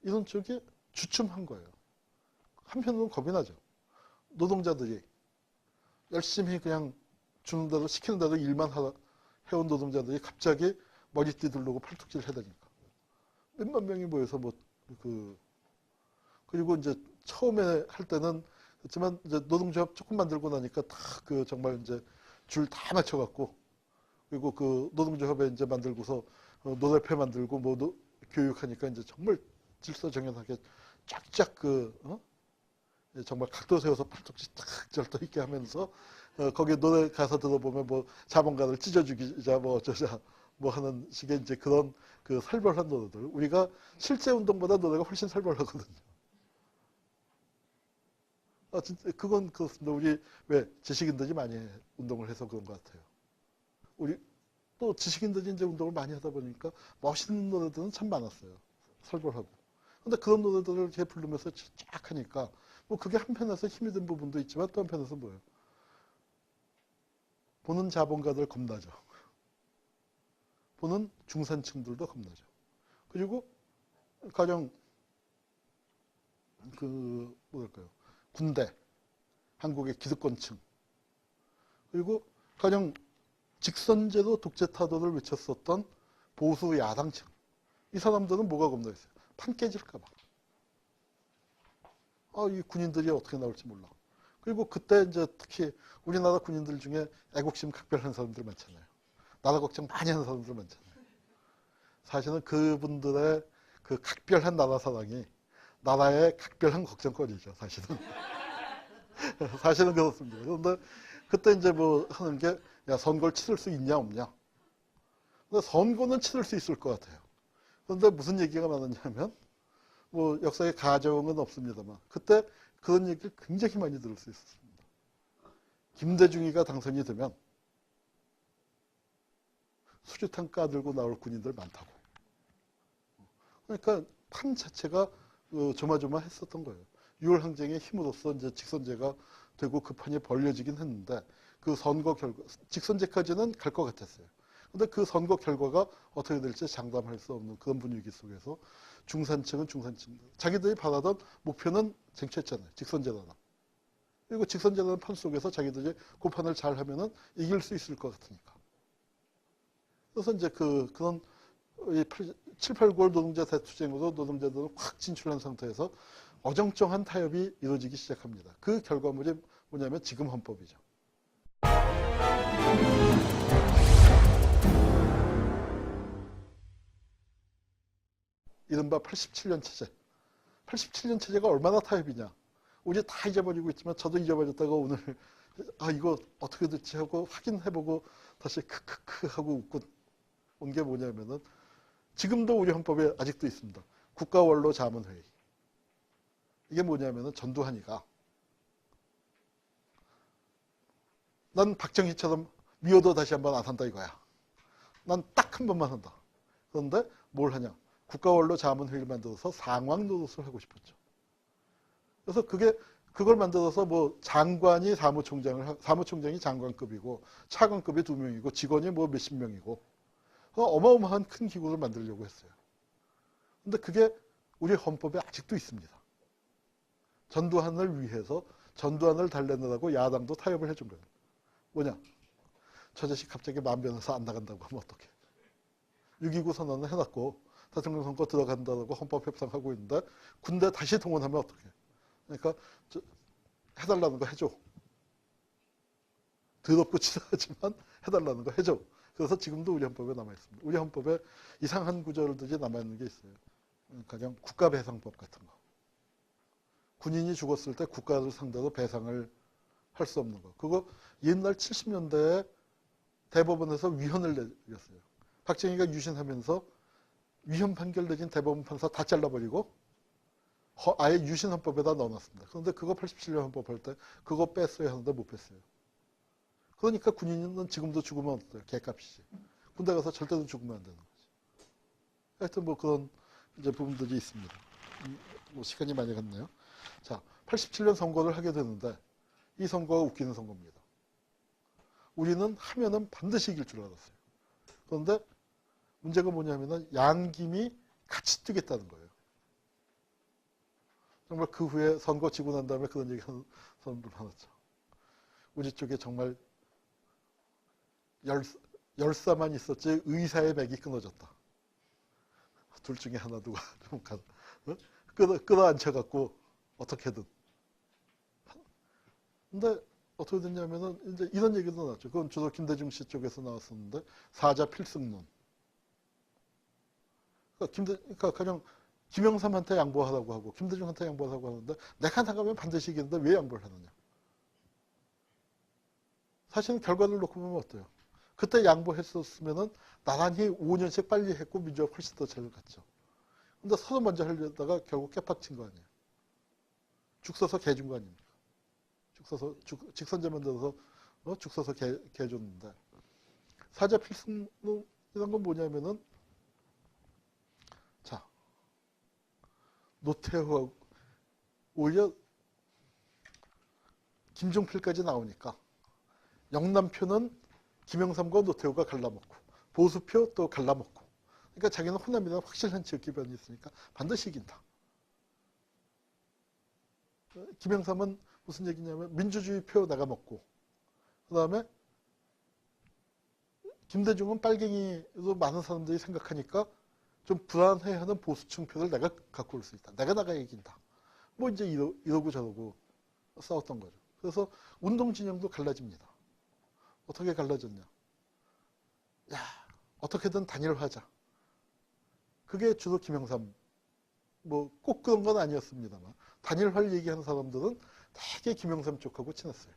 이런 쪽이 주춤한 거예요. 한편으로는 겁이 나죠. 노동자들이 열심히 그냥 주는 대로 시키는 대로 일만 해온 노동자들이 갑자기 머리띠 두르고 팔뚝질 해대니까 몇만 명이 모여서 그리고 이제 처음에 할 때는 그렇지만 이제 노동조합 조금 만들고 나니까 다 정말 이제 줄 다 맞춰갖고, 그리고 노동조합에 이제 만들고서 노래패 만들고 교육하니까 이제 정말 질서정연하게 쫙쫙 정말 각도 세워서 팔뚝질 탁 절도 있게 하면서 거기에 노래 가사 들어보면 뭐 자본가를 찢어주기자 뭐 어쩌자 뭐 하는 식의 이제 그런 살벌한 노래들. 우리가 실제 운동보다 노래가 훨씬 살벌하거든요. 진짜 그건 그렇습니다. 우리 왜 지식인들이 많이 운동을 해서 그런 것 같아요. 우리 또 지식인들이 이제 운동을 많이 하다 보니까 멋있는 노래들은 참 많았어요. 살벌하고. 근데 그런 노래들을 이렇게 부르면서 쫙 하니까 뭐 그게 한편에서 힘이 든 부분도 있지만 또 한편에서 뭐예요? 보는 자본가들 겁나죠. 보는 중산층들도 겁나죠. 그리고 가령 뭐랄까요? 군대, 한국의 기득권층, 그리고 가령 직선제도 독재 타도를 외쳤었던 보수 야당층, 이 사람들은 뭐가 겁나겠어요? 판 깨질까 봐. 이 군인들이 어떻게 나올지 몰라. 그리고 그때 이제 특히 우리나라 군인들 중에 애국심 각별한 사람들 많잖아요. 나라 걱정 많이 하는 사람들 많잖아요. 사실은 그분들의 각별한 나라 사랑이 나라의 각별한 걱정거리죠, 사실은. 사실은 그렇습니다. 그런데 그때 이제 뭐 하는 게, 야, 선거를 치를 수 있냐, 없냐. 근데 선거는 치를 수 있을 것 같아요. 그런데 무슨 얘기가 많았냐면, 뭐 역사의 가정은 없습니다만, 그때 그런 얘기를 굉장히 많이 들을 수 있었습니다. 김대중이가 당선이 되면 수류탄 까들고 나올 군인들 많다고. 그러니까 판 자체가 조마조마했었던 거예요. 6월 항쟁의 힘으로써 이제 직선제가 되고 그 판이 벌려지긴 했는데 그 선거 결과 직선제까지는 갈 것 같았어요. 근데 그 선거 결과가 어떻게 될지 장담할 수 없는 그런 분위기 속에서 중산층은 중산층 자기들이 바라던 목표는 쟁취했잖아요. 직선제도다. 그리고 직선제도는 판 속에서 자기들이 그 판을 잘 하면은 이길 수 있을 것 같으니까. 그래서 이제 그런 7, 8, 9월 노동자 대투쟁으로 노동자들은 확 진출한 상태에서 어정쩡한 타협이 이루어지기 시작합니다. 그 결과물이 뭐냐면 지금 헌법이죠. 이른바 87년 체제. 87년 체제가 얼마나 타협이냐. 우리 다 잊어버리고 있지만 저도 잊어버렸다가 오늘 이거 어떻게 됐지 하고 확인해보고 다시 크크크 하고 웃고 온 게 뭐냐면은 지금도 우리 헌법에 아직도 있습니다. 국가원로 자문회의. 이게 뭐냐면은 전두환이가 난 박정희처럼 미워도 다시 한번 안 한다 이거야. 난 딱 한 번만 한다. 그런데 뭘 하냐. 국가원로 자문회의를 만들어서 상황 노릇을 하고 싶었죠. 그래서 그걸 만들어서 뭐 장관이 사무총장이 장관급이고 차관급이 2명이고 직원이 뭐 몇십 명이고 어마어마한 큰 기구를 만들려고 했어요. 근데 그게 우리 헌법에 아직도 있습니다. 전두환을 위해서 전두환을 달래느라고 야당도 타협을 해준 거예요. 뭐냐? 저 자식 갑자기 만변해서 안 나간다고 하면 어떡해. 6.29 선언을 해놨고 대통령 선거 들어간다고 헌법 협상하고 있는데 군대 다시 동원하면 어떡해. 그러니까 해달라는 거 해줘. 더럽고 치사하지만 해달라는 거 해줘. 그래서 지금도 우리 헌법에 남아있습니다. 우리 헌법에 이상한 구절들이 남아있는 게 있어요. 가령 국가배상법 같은 거. 군인이 죽었을 때 국가를 상대로 배상을 할 수 없는 거. 그거 옛날 70년대에 대법원에서 위헌을 내렸어요. 박정희가 유신하면서 위헌 판결 내린 대법원 판사 다 잘라버리고 아예 유신헌법에다 넣어놨습니다. 그런데 그거 87년 헌법 할 때 그거 뺐어야 하는데 못 뺐어요. 그러니까 군인은 지금도 죽으면 어때요? 개값이지. 군대 가서 절대로 죽으면 안 되는 거지. 하여튼 뭐 그런 이제 부분들이 있습니다. 뭐 시간이 많이 갔네요. 자, 87년 선거를 하게 되는데 이 선거가 웃기는 선거입니다. 우리는 하면은 반드시 이길 줄 알았어요. 그런데 문제가 뭐냐면은 양김이 같이 뛰겠다는 거예요. 정말 그 후에 선거 지고 난 다음에 그런 얘기 하는 사람들 많았죠. 우리 쪽에 정말 열사만 있었지 의사의 맥이 끊어졌다. 둘 중에 하나 누가 좀 끌어안혀갖고 어떻게든. 근데 어떻게 됐냐면은 이제 이런 얘기도 나왔죠. 그건 주로 김대중 씨 쪽에서 나왔었는데 사자 필승론. 그러니까 그냥 김영삼한테 양보하라고 하고 김대중한테 양보하라고 하는데 내가 나가면 반드시 이기는데 왜 양보를 하느냐. 사실은 결과를 놓고 보면 어때요? 그때 양보했었으면은 나란히 5년씩 빨리 했고 민주화가 훨씬 더 잘 갔죠. 근데 서로 먼저 하려다가 결국 깨팍친 거 아니에요. 죽 서서 개 준 거 아닙니까? 직선제 만들어서 죽 서서 개 줬는데 사자 필승론 이런 건 뭐냐면은 자 노태우하고 오히려 김종필까지 나오니까 영남표는 김영삼과 노태우가 갈라먹고 보수표 또 갈라먹고 그러니까 자기는 호남이라는 확실한 지역 기반이 있으니까 반드시 이긴다. 김영삼은 무슨 얘기냐면 민주주의 표 내가 먹고 그 다음에 김대중은 빨갱이로 많은 사람들이 생각하니까 좀 불안해하는 보수층 표를 내가 갖고 올 수 있다. 내가 나가야 이긴다. 뭐 이제 이러고 저러고 싸웠던 거죠. 그래서 운동 진영도 갈라집니다. 어떻게 갈라졌냐. 야, 어떻게든 단일화하자. 그게 주로 김영삼. 뭐 꼭 그런 건 아니었습니다만 단일화를 얘기하는 사람들은 되게 김영삼 쪽하고 친했어요.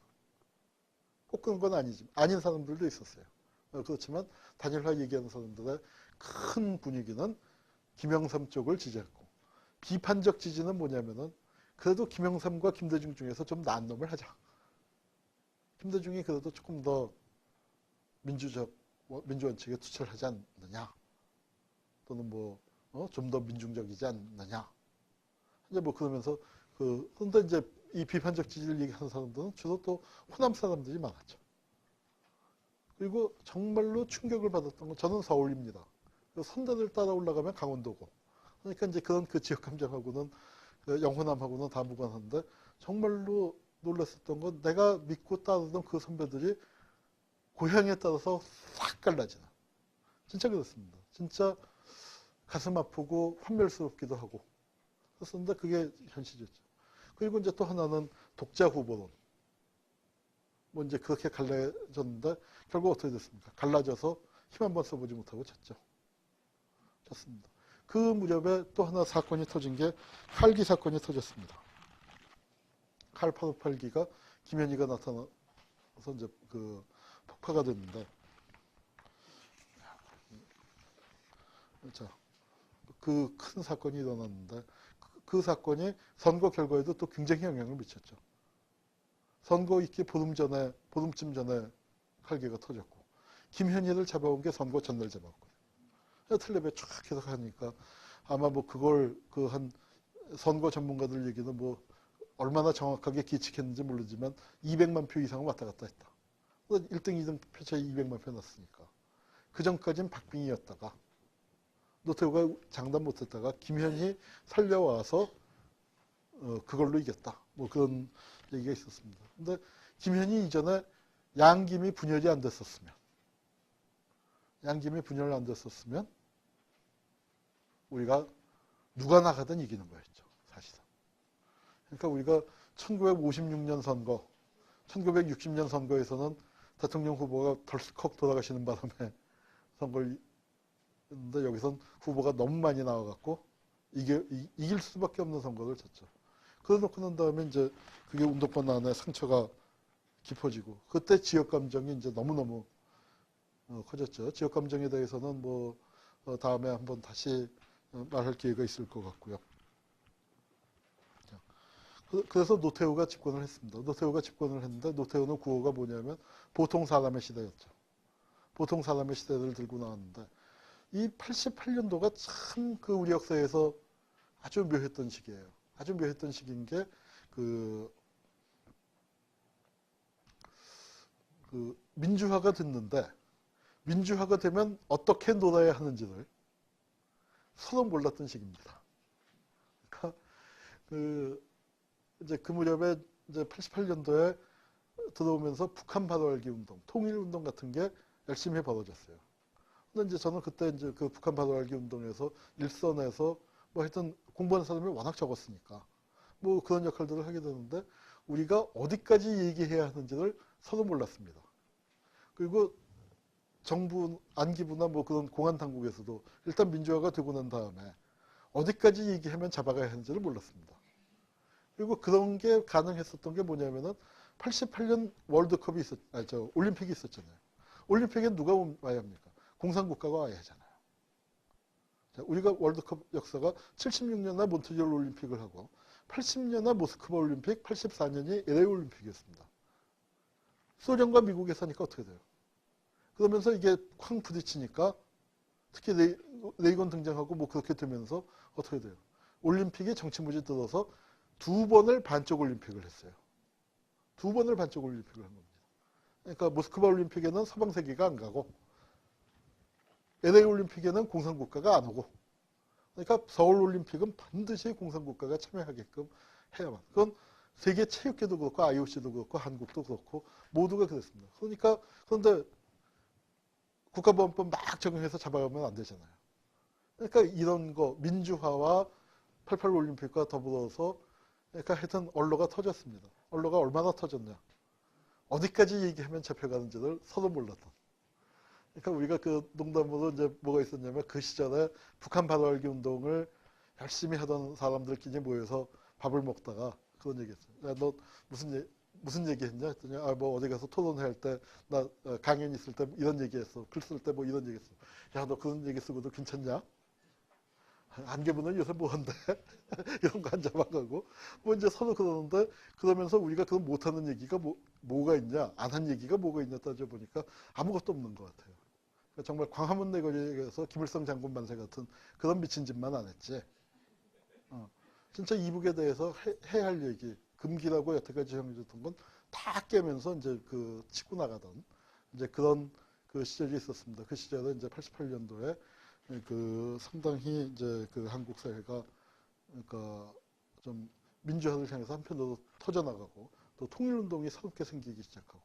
꼭 그런 건 아니지. 아닌 사람들도 있었어요. 그렇지만 단일화 얘기하는 사람들의 큰 분위기는 김영삼 쪽을 지지했고 비판적 지지는 뭐냐면은 그래도 김영삼과 김대중 중에서 좀 나은 놈을 하자. 김대중이 그래도 조금 더 민주원칙에 투철하지 않느냐. 또는 뭐 좀 더 민중적이지 않느냐. 이제 뭐 그러면서 그런데 이제 이 비판적 지지를 얘기하는 사람들은 주로 또 호남 사람들이 많았죠. 그리고 정말로 충격을 받았던 건 저는 서울입니다. 선대를 따라 올라가면 강원도고. 그러니까 이제 그런 그 지역 감정하고는 그 영호남하고는 다 무관한데 정말로 놀랐었던 건 내가 믿고 따르던 그 선배들이 고향에 따라서 싹 갈라지는. 진짜 그렇습니다. 진짜 가슴 아프고 환멸스럽기도 하고. 그랬었는데 그게 현실이었죠. 그리고 이제 또 하나는 독자 후보론. 뭐 이제 그렇게 갈라졌는데 결국 어떻게 됐습니까? 갈라져서 힘 한번 써보지 못하고 졌죠. 졌습니다. 그 무렵에 또 하나 사건이 터진 게 칼기 사건이 터졌습니다. 칼 858기가 김현희가 나타나서 이제 그 폭파가 됐는데, 자, 그 큰 사건이 일어났는데 그 사건이 선거 결과에도 또 굉장히 영향을 미쳤죠. 선거 있기 보름쯤 전에 칼기가 터졌고, 김현희를 잡아온 게 선거 전날 잡았거든요. 텔레비에 쫙 계속 하니까 아마 뭐 그걸 그 한 선거 전문가들 얘기는 뭐 얼마나 정확하게 기측했는지 모르지만 200만 표 이상은 왔다 갔다 했다. 1등, 2등 표 차이 200만 표 났으니까. 그 전까지는 박빙이었다가 노태우가 장담 못했다가 김현희 살려와서 그걸로 이겼다. 뭐 그런 얘기가 있었습니다. 근데 김현희 이전에 양김이 분열이 안 됐었으면 우리가 누가 나가든 이기는 거였죠. 사실상. 그러니까 우리가 1956년 선거, 1960년 선거에서는 대통령 후보가 덜컥 돌아가시는 바람에 선거를 했는데 여기선 후보가 너무 많이 나와갖고 이길 수밖에 없는 선거를 졌죠. 그러놓고 난 다음에 이제 그게 운동권 안에 상처가 깊어지고 그때 지역 감정이 이제 너무너무 커졌죠. 지역 감정에 대해서는 뭐 다음에 한번 다시 말할 기회가 있을 것 같고요. 그래서 노태우가 집권을 했습니다. 노태우가 집권을 했는데 노태우는 구호가 뭐냐면 보통 사람의 시대였죠. 보통 사람의 시대를 들고 나왔는데 이 88년도가 참 그 우리 역사에서 아주 묘했던 시기예요. 아주 묘했던 시기인 게 그 민주화가 됐는데 민주화가 되면 어떻게 놀아야 하는지를 서로 몰랐던 시기입니다. 그러니까 이제 그 무렵에 이제 88년도에 들어오면서 북한 바로 알기 운동, 통일 운동 같은 게 열심히 벌어졌어요. 근데 이제 저는 그때 이제 그 북한 바로 알기 운동에서 일선에서 뭐 하여튼 공부하는 사람이 워낙 적었으니까 뭐 그런 역할들을 하게 되는데 우리가 어디까지 얘기해야 하는지를 서로 몰랐습니다. 그리고 정부, 안기부나 뭐 그런 공안 당국에서도 일단 민주화가 되고 난 다음에 어디까지 얘기하면 잡아가야 하는지를 몰랐습니다. 그리고 그런 게 가능했었던 게 뭐냐면은 88년 월드컵이 올림픽이 있었잖아요. 올림픽에 누가 와야 합니까? 공산국가가 와야 하잖아요. 자, 우리가 월드컵 역사가 76년에 몬트리올 올림픽을 하고 80년에 모스크바 올림픽, 84년이 LA 올림픽이었습니다. 소련과 미국에 사니까 어떻게 돼요? 그러면서 이게 쾅 부딪히니까 특히 레이건 등장하고 뭐 그렇게 되면서 어떻게 돼요? 올림픽이 정치무지 들어서 2번을 반쪽 올림픽을 했어요. 2번을 반쪽 올림픽을 한 겁니다. 그러니까 모스크바 올림픽에는 서방 세계가 안 가고 LA 올림픽에는 공산국가가 안 오고 그러니까 서울 올림픽은 반드시 공산국가가 참여하게끔 해야만. 그건 세계 체육계도 그렇고 IOC도 그렇고 한국도 그렇고 모두가 그랬습니다. 그러니까 그런데 국가보안법 막 적용해서 잡아가면 안 되잖아요. 그러니까 이런 거 민주화와 88 올림픽과 더불어서 그러니까 하여튼 언로가 터졌습니다. 언로가 얼마나 터졌냐. 어디까지 얘기하면 잡혀가는지를 서로 몰랐던. 그러니까 우리가 그 농담으로 이제 뭐가 있었냐면 그 시절에 북한 바로 알기 운동을 열심히 하던 사람들끼리 모여서 밥을 먹다가 그런 얘기 했어요. 야, 너 무슨 얘기 했냐? 했더니 뭐 어디 가서 토론할 때 나 강연 있을 때 이런 얘기 했어. 글 쓸 때 뭐 이런 얘기 했어. 야, 너 그런 얘기 쓰고도 괜찮냐? 안개부는 요새 뭐한데? 이런 거 안 잡아가고 뭐 이제 서로 그러는데 그러면서 우리가 그런 못하는 얘기가 뭐가 있냐? 안 한 얘기가 뭐가 있냐 따져보니까 아무것도 없는 것 같아요. 그러니까 정말 광화문 내거리에서 김일성 장군 만세 같은 그런 미친 짓만 안 했지. 진짜 이북에 대해서 해야 할 얘기 금기라고 여태까지 정해졌던 건 다 깨면서 이제 그 치고 나가던 이제 그런 그 시절이 있었습니다. 그 시절에 이제 88년도에 그 상당히 이제 그 한국 사회가 그러니까 좀 민주화를 향해서 한편으로 터져나가고 또 통일운동이 새롭게 생기기 시작하고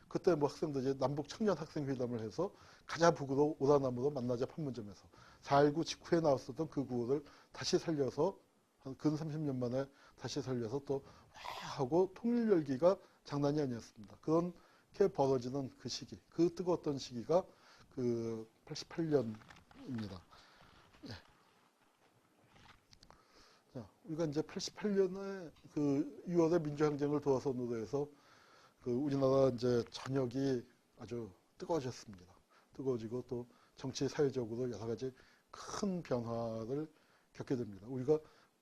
그때 뭐 학생들이 남북 청년 학생 회담을 해서 가자 북으로 오다남으로 만나자 판문점에서 4.19 직후에 나왔었던 그 구호를 다시 살려서 한 근 30년 만에 다시 살려서 또 하고 통일 열기가 장난이 아니었습니다. 그렇게 벌어지는 그 시기, 그 뜨거웠던 시기가 그 88년입니다. 예. 자, 우리가 이제 88년에 그 6월의 민주항쟁을 도화선으로 해서 그 우리나라 이제 전역이 아주 뜨거워졌습니다. 뜨거워지고 또 정치 사회적으로 여러 가지 큰 변화를 겪게 됩니다. 우리가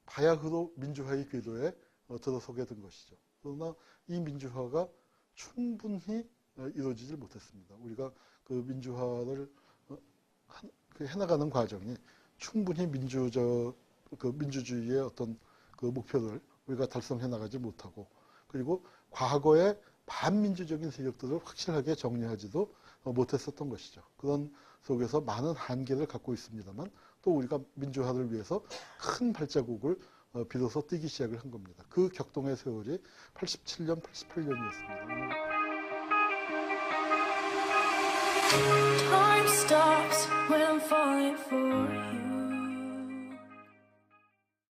바야흐로 민주화의 궤도에 들어서게 된 것이죠. 그러나 이 민주화가 충분히 이루어지질 못했습니다. 우리가 그 민주화를 해나가는 과정이 충분히 민주주의의 어떤 그 목표를 우리가 달성해 나가지 못하고 그리고 과거의 반민주적인 세력들을 확실하게 정리하지도 못했었던 것이죠. 그런 속에서 많은 한계를 갖고 있습니다만 또 우리가 민주화를 위해서 큰 발자국을 비로소 뛰기 시작을 한 겁니다. 그 격동의 세월이 87년, 88년이었습니다. Time stops when I'm falling for you.